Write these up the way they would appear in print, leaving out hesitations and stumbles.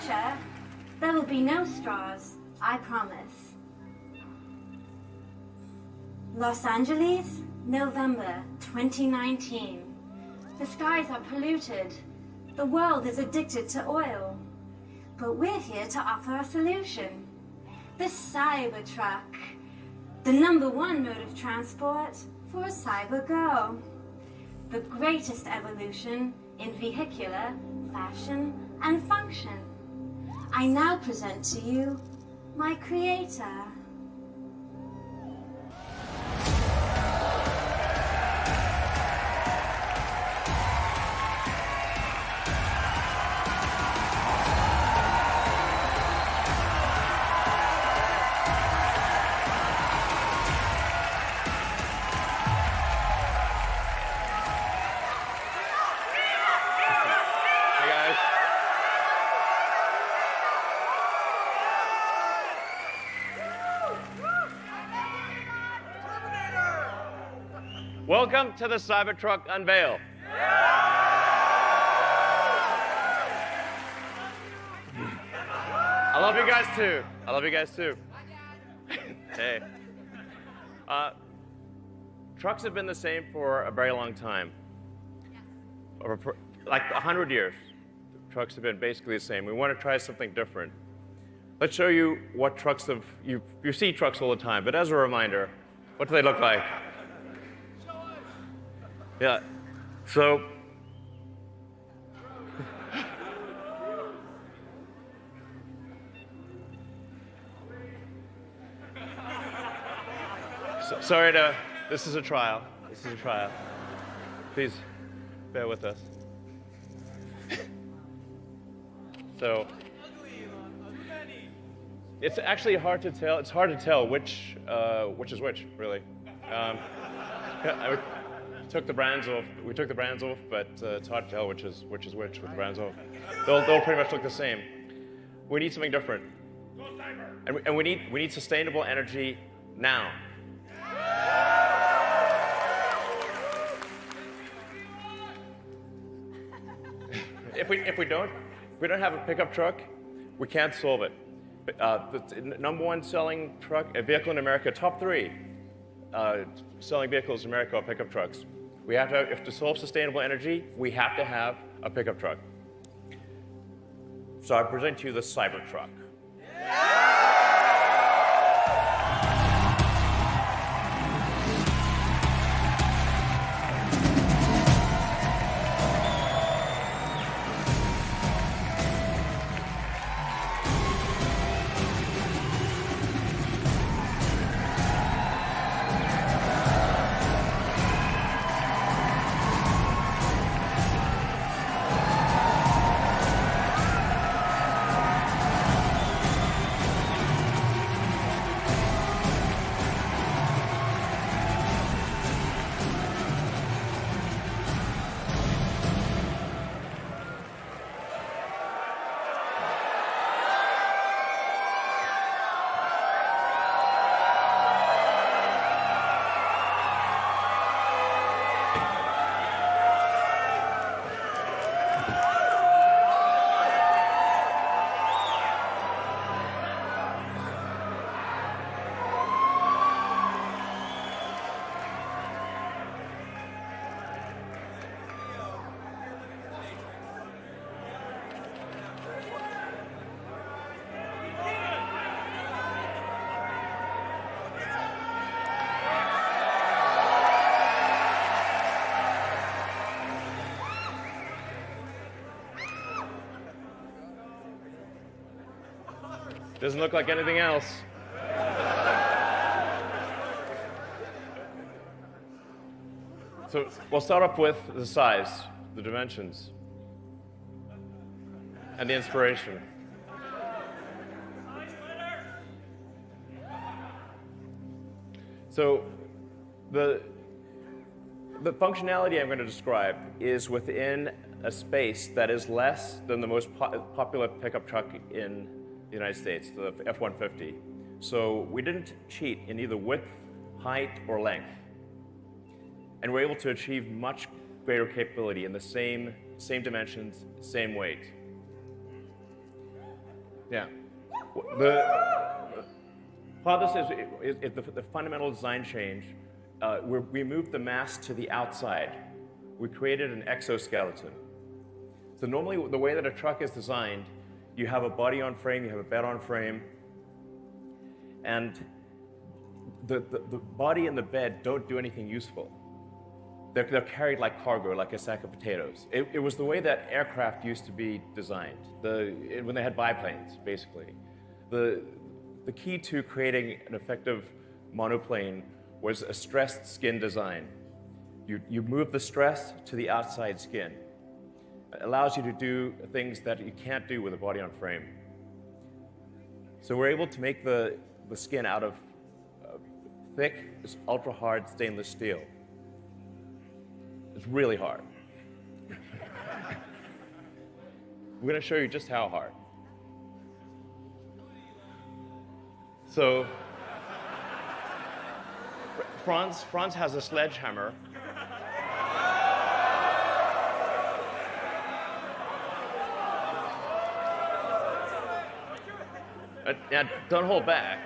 future, there will be no straws, I promise. Los Angeles, November 2019. The skies are polluted. The world is addicted to oil. But we're here to offer a solution. The Cybertruck, the #1 mode of transport for a cyber girl. The greatest evolution in vehicular fashion and function. I now present to you my creator. Welcome to the Cybertruck Unveil. I love you guys too. I love you guys too. Hey. Trucks have been the same for a very long time. Like 100 years. Trucks have been basically the same. We want to try something different. Let's show you what trucks have, you see trucks all the time, but as a reminder, what do they look like? Yeah, so sorry to, this is a trial. This is a trial. Please bear with us. So, it's actually hard to tell. It's hard to tell which is which, really. We took the brands off, but it's hard to tell which is which with the brands off. They'll pretty much look the same. We need something different, and we need sustainable energy now. If we don't have a pickup truck, we can't solve it. The #1 selling truck, a vehicle in America, top 3 selling vehicles in America are pickup trucks. We have to, if to solve sustainable energy, we have to have a pickup truck. So I present to you the Cybertruck. Doesn't look like anything else. So we'll start off with the size, the dimensions, and the inspiration. So the functionality I'm going to describe is within a space that is less than the most popular pickup truck in the United States, the F-150. So we didn't cheat in either width, height, or length. And we're able to achieve much greater capability in the same dimensions, same weight. Yeah. Part of this is the fundamental design change. We moved the mass to the outside. We created an exoskeleton. So normally, the way that a truck is designed, you have a body on frame, you have a bed on frame, and the body and the bed don't do anything useful. They're carried like cargo, like a sack of potatoes. It was the way that aircraft used to be designed, when they had biplanes, basically. The key to creating an effective monoplane was a stressed skin design. You move the stress to the outside skin. It allows you to do things that you can't do with a body on frame. So we're able to make the skin out of thick, ultra-hard stainless steel. It's really hard. We're going to show you just how hard. So, Franz has a sledgehammer. Now, don't hold back.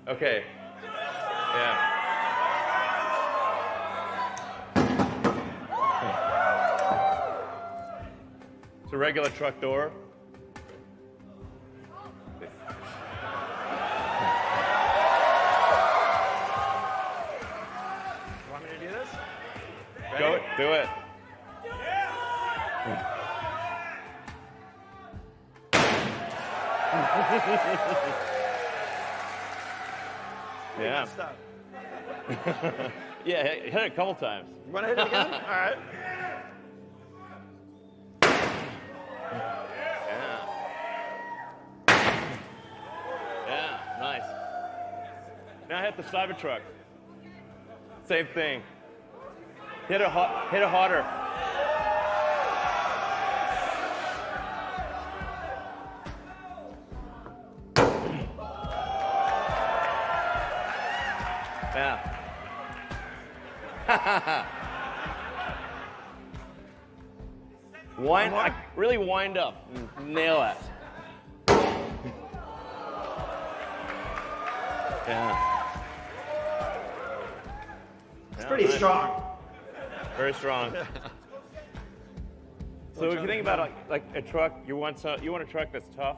Okay. Yeah. It's a regular truck door. Want me to do this? Go, do it. Yeah. Stop. Yeah, hit it a couple times. You want to hit it again? All right. Yeah, nice. Now hit the Cybertruck. Same thing. Hit it harder. Yeah. Really wind up. Nail it. Yeah. It's pretty strong. Very strong. So if you think about like a truck, you want a truck that's tough.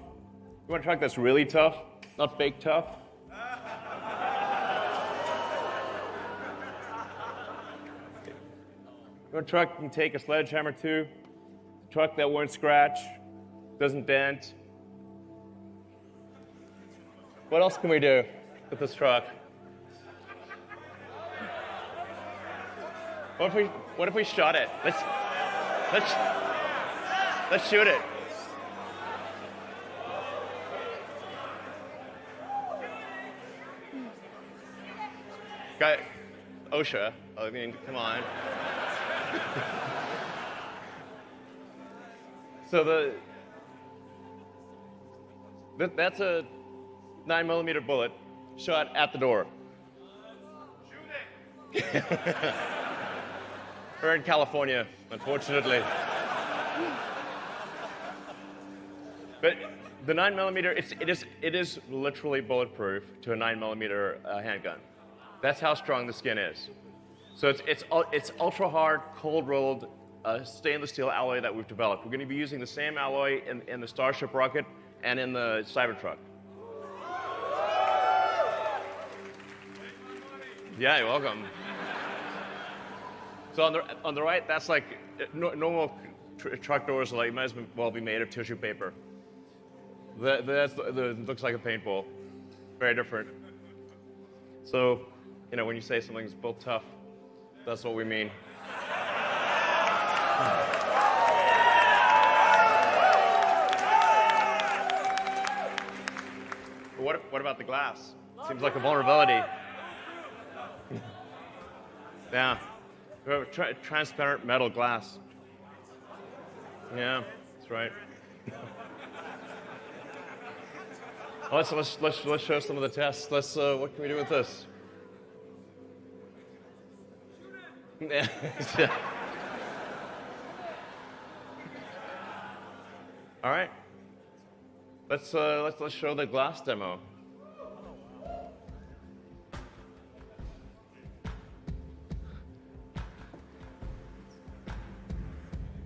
You want a truck that's really tough, not fake tough. You want a truck you can take a sledgehammer to, a truck that won't scratch, doesn't dent. What else can we do with this truck? What if we shot it? Let's shoot it. Guy, OSHA. I mean, come on. So that's a 9mm bullet shot at the door. Shoot it. We're in California, unfortunately. But the 9mm, it is literally bulletproof to a 9mm handgun. That's how strong the skin is. So it's ultra hard, cold rolled stainless steel alloy that we've developed. We're going to be using the same alloy in the Starship rocket and in the Cybertruck. Yeah, you're welcome. So on the right, that's like normal truck doors. Like might as well be made of tissue paper. That looks like a paintball. Very different. So, when you say something's built tough, that's what we mean. What about the glass? Seems like a vulnerability. Yeah. We have a transparent metal glass. Yeah, that's right. Let's show some of the tests. What can we do with this? Yeah. All right. let's show the glass demo.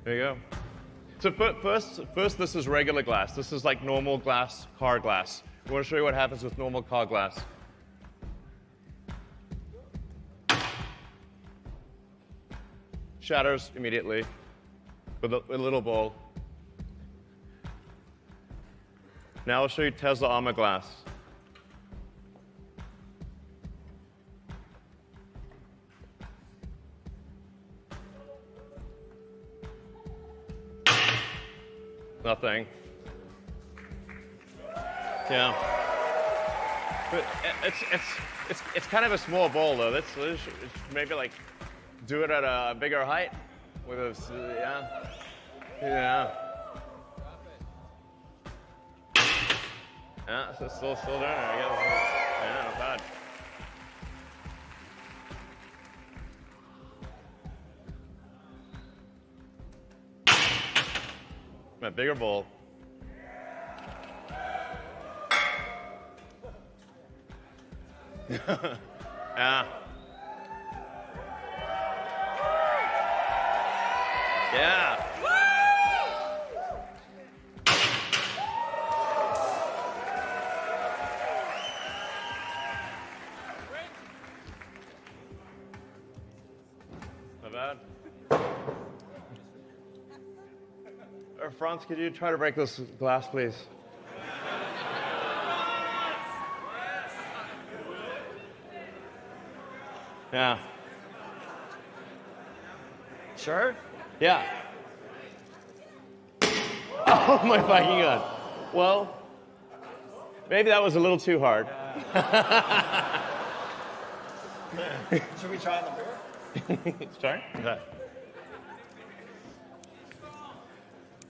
There you go. So first, this is regular glass. This is like normal glass, car glass. I want to show you what happens with normal car glass. Shatters immediately with a little ball. Now I'll show you Tesla Armor glass. Nothing. Yeah. But it's kind of a small ball though. It's maybe like do it at a bigger height with a yeah. Yeah, so still doing it, I guess. Yeah, not bad. A bigger bowl. Yeah. Yeah. Not bad. Franz, could you try to break this glass, please? Yeah. Sure? Yeah. Oh my fucking God. Well, maybe that was a little too hard. Should we try the beer? Sorry? Okay.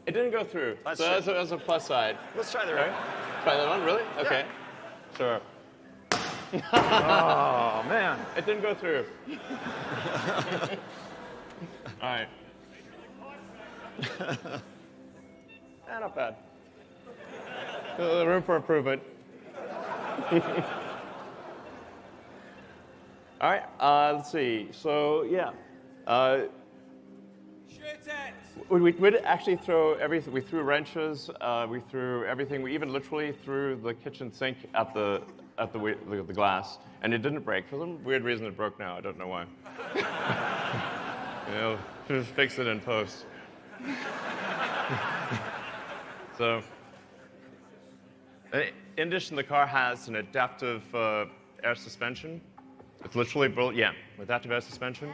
It didn't go through. That's so that's a plus side. Let's try the Okay. beer. Try that one, really? Okay. Sure. Oh, man. It didn't go through. All right. Not bad. Room for improvement. All right. Let's see. So yeah. We did actually throw everything. We threw wrenches. We threw everything. We even literally threw the kitchen sink at the glass, and it didn't break. For some weird reason, it broke now. I don't know why. You know, just fix it in post. So, in addition, the car has an adaptive air suspension. It's literally built, with adaptive air suspension.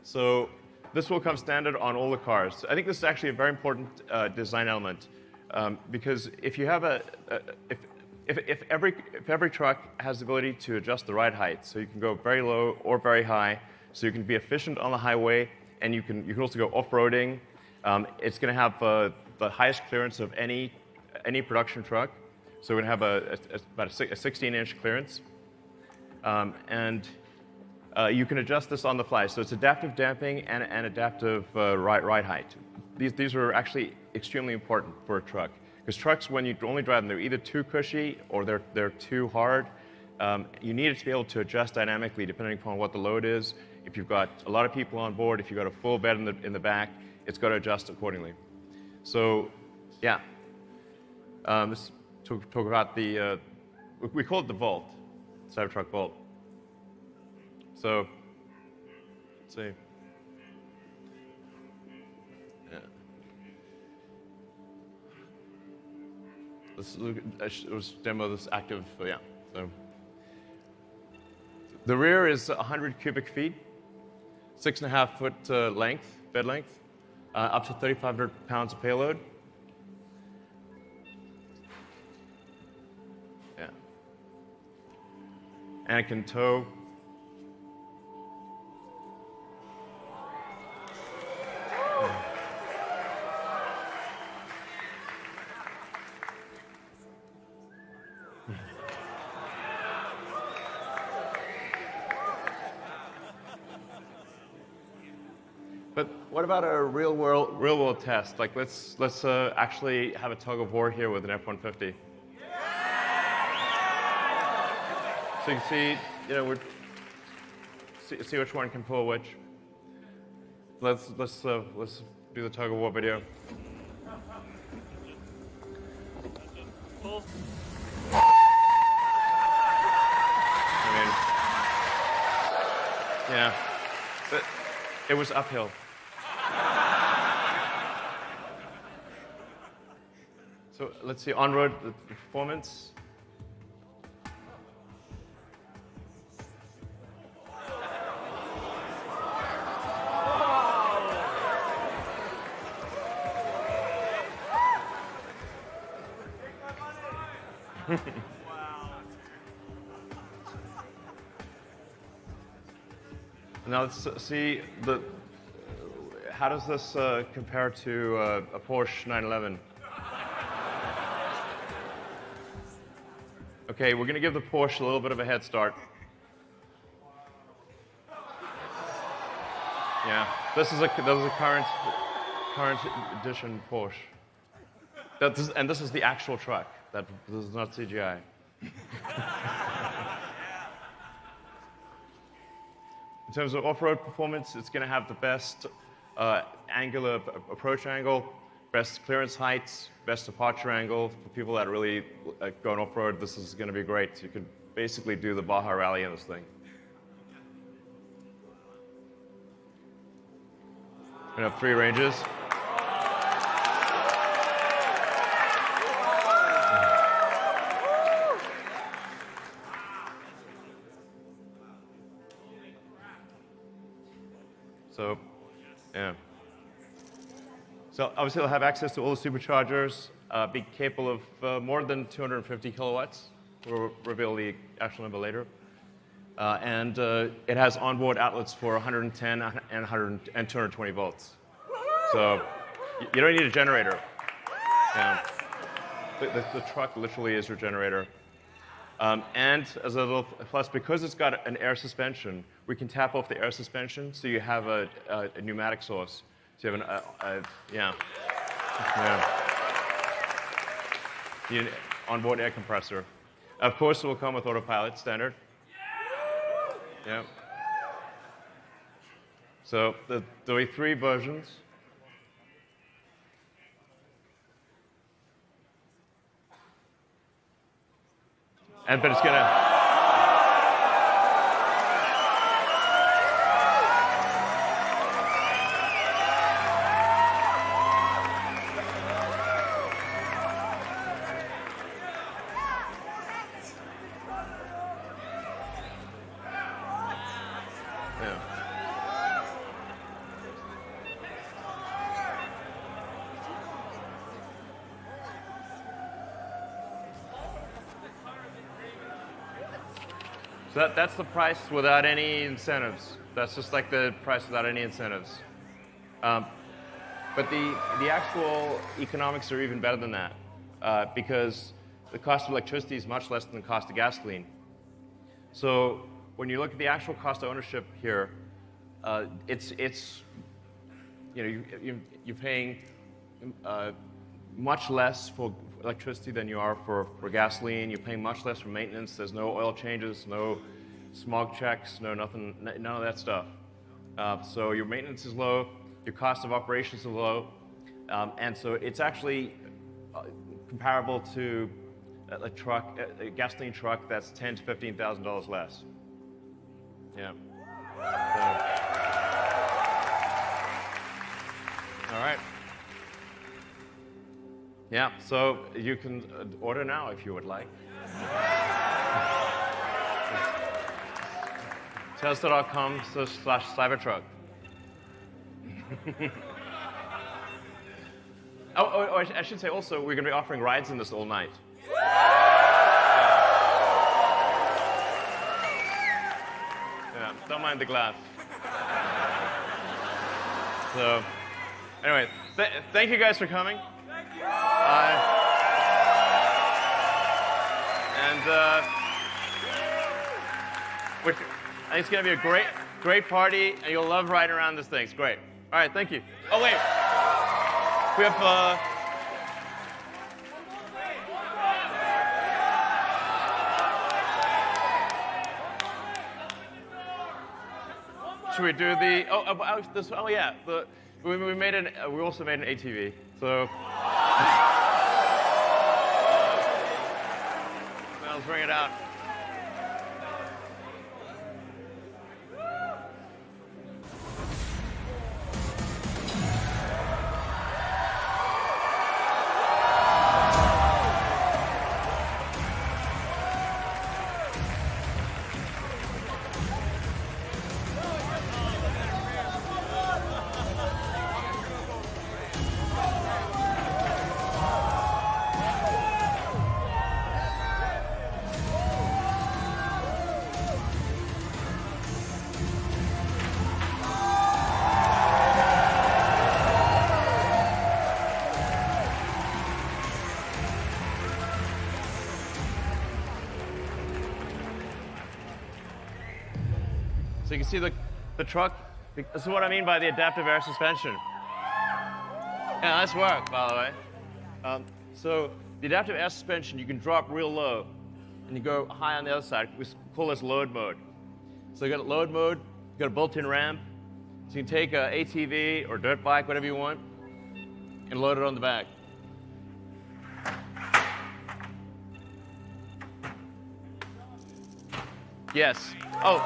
So this will come standard on all the cars. I think this is actually a very important design element because if you have if every truck has the ability to adjust the ride height, so you can go very low or very high, so you can be efficient on the highway, and you can also go off-roading. It's going to have the highest clearance of any production truck. So we're going to have about a 16-inch clearance, and you can adjust this on the fly. So it's adaptive damping and adaptive ride height. These are actually extremely important for a truck. Because trucks, when you only drive them, they're either too cushy or they're too hard. You need it to be able to adjust dynamically depending upon what the load is. If you've got a lot of people on board, if you've got a full bed in the back, it's got to adjust accordingly. So, yeah. Let's talk about the, we call it the Vault, Cybertruck Vault. So, let's see. Yeah. Let's demo this active, yeah. So, the rear is 100 cubic feet, 6.5 foot length, bed length, up to 3,500 pounds of payload. Yeah. And it can tow. But what about a real world test? Like let's actually have a tug of war here with an F-150. So you can see, see which one can pull which. Let's do the tug of war video. I mean, yeah, but it was uphill. So let's see on-road the performance. Now let's see how does this compare to a Porsche 911? Okay, we're going to give the Porsche a little bit of a head start. Yeah, this is a current edition Porsche. And this is the actual truck. This is not CGI. In terms of off-road performance, it's going to have the best angular approach angle, best clearance heights, best departure angle. For people that really going off-road, this is going to be great. You could basically do the Baja Rally in this thing. We have 3 ranges. So, yeah. So obviously it'll have access to all the superchargers, be capable of more than 250 kilowatts. We'll reveal the actual number later. And it has onboard outlets for 110 and 220 volts. So you don't need a generator. Yeah. The truck literally is your generator. And as a little plus, because it's got an air suspension, we can tap off the air suspension, so you have a pneumatic source. So you have you need an onboard air compressor. Of course, it will come with autopilot standard. Yeah. So there'll be 3 versions. But it's gonna. Yeah. So that's the price without any incentives. That's just like the price without any incentives. But the actual economics are even better than that because the cost of electricity is much less than the cost of gasoline. So when you look at the actual cost of ownership here, you're paying much less for electricity than you are for gasoline. You're paying much less for maintenance. There's no oil changes, no smog checks, none of that stuff. So your maintenance is low, your cost of operations is low, and so it's actually comparable to a gasoline truck that's $10,000 to $15,000 less. Yeah. All right. Yeah, so you can order now if you would like. Tesla.com/Cybertruck. Oh, I should say also, we're going to be offering rides in this all night. Yeah, don't mind the glass. So, anyway, thank you guys for coming. I think it's going to be a great party, and you'll love riding around this thing. It's great. All right, thank you. Oh, wait. We have, should we do the, oh yeah, we made we also made an ATV, so. Let's bring it out. So you can see the truck. This is what I mean by the adaptive air suspension. Yeah, nice work, by the way. So the adaptive air suspension, you can drop real low, and you go high on the other side. We call this load mode. So you got load mode, you got a built-in ramp. So you can take a ATV or dirt bike, whatever you want, and load it on the back. Yes. Oh,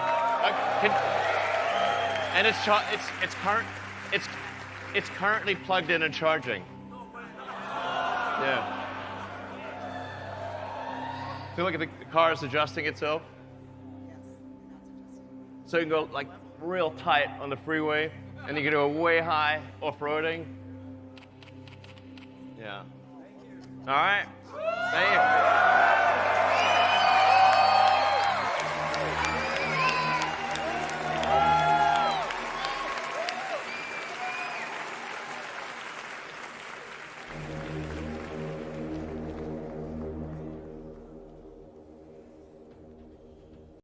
and it's currently plugged in and charging. Yeah. So look at the car is adjusting itself. Yes, that's adjusting. So you can go like real tight on the freeway, and you can go way high off-roading. Yeah. All right. Thank you.